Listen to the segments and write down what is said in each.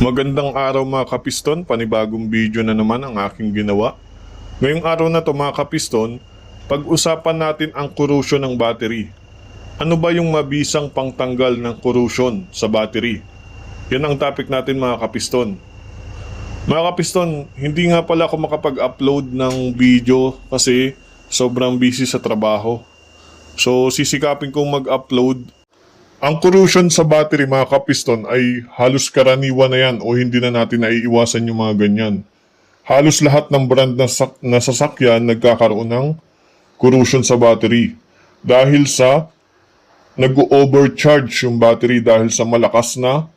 Magandang araw mga kapiston, panibagong video na naman ang aking ginawa. Ngayong araw na to mga kapiston, pag-usapan natin ang corrosion ng battery. Ano ba yung mabisang pangtanggal ng corrosion sa battery? Yan ang topic natin mga kapiston. Mga kapiston, hindi nga pala ako makapag-upload ng video kasi sobrang busy sa trabaho. So sisikapin kong mag-upload. Ang corrosion sa battery mga kapiston ay halos karaniwan na yan o hindi na natin naiiwasan yung mga ganyan. Halos lahat ng brand na sasakyan nagkakaroon ng corrosion sa battery. Dahil sa nag-overcharge yung battery dahil sa malakas na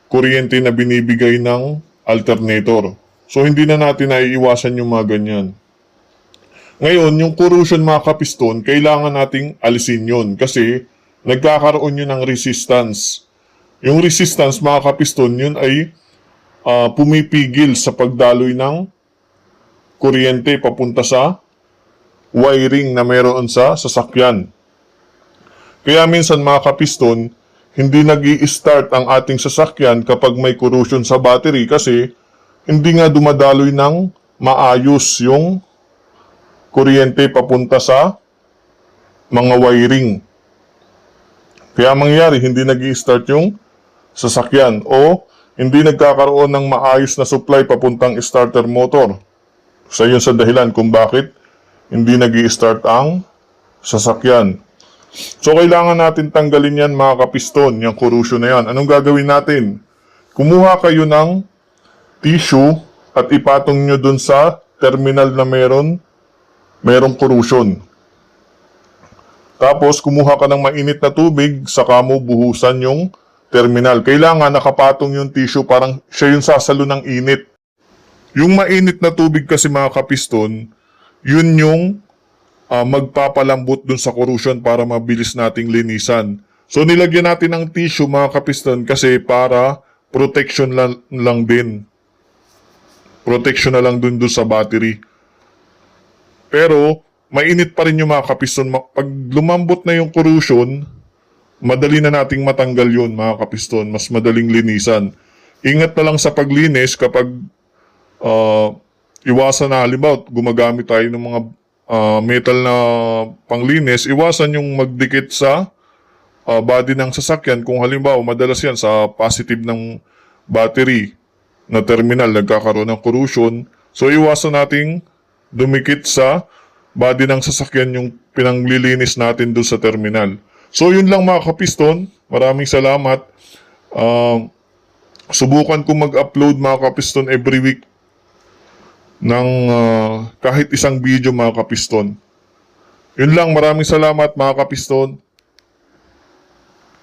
kuryente na binibigay ng alternator. So hindi na natin naiiwasan yung mga ganyan. Ngayon, yung corrosion mga kapiston, kailangan nating alisin yun kasi nagkakaroon yun ng resistance. Yung resistance, mga kapiston, yun ay pumipigil sa pagdaloy ng kuryente papunta sa wiring na meron sa sasakyan. Kaya minsan, mga kapiston, hindi nag-i-start ang ating sasakyan kapag may corrosion sa battery kasi hindi nga dumadaloy ng maayos yung kuryente papunta sa mga wiring. Kaya mangyayari, hindi nag-i-start yung sasakyan o hindi nagkakaroon ng maayos na supply papuntang starter motor. So yun sa dahilan kung bakit hindi nag-i-start ang sasakyan. So kailangan natin tanggalin yan mga kapiston, yung corrosion na yan. Anong gagawin natin? Kumuha kayo ng tissue at ipatong nyo dun sa terminal na merong corrosion. Tapos, kumuha ka ng mainit na tubig, saka mo buhusan yung terminal. Kailangan nakapatong yung tissue, parang siya yung sasalo ng init. Yung mainit na tubig kasi mga kapiston, yun yung magpapalambot dun sa corrosion para mabilis nating linisan. So, nilagyan natin ng tissue mga kapiston kasi para protection lang din. Protection na lang dun sa battery. Pero, mainit pa rin yung mga kapiston. Pag lumambot na yung corrosion, madali na nating matanggal yun mga kapiston. Mas madaling linisan. Ingat na lang sa paglinis kapag iwasan na, halimbawa, gumagamit tayo ng mga metal na panglinis, iwasan yung magdikit sa body ng sasakyan. Kung halimbawa, madalas yan sa positive ng battery na terminal, nagkakaroon ng corrosion. So, iwasan nating dumikit sa body ng sasakyan yung pinanglilinis natin doon sa terminal. So yun lang mga kapiston. Maraming salamat. Subukan ko mag-upload mga kapiston every week ng kahit isang video mga kapiston. Yun lang, maraming salamat mga kapiston.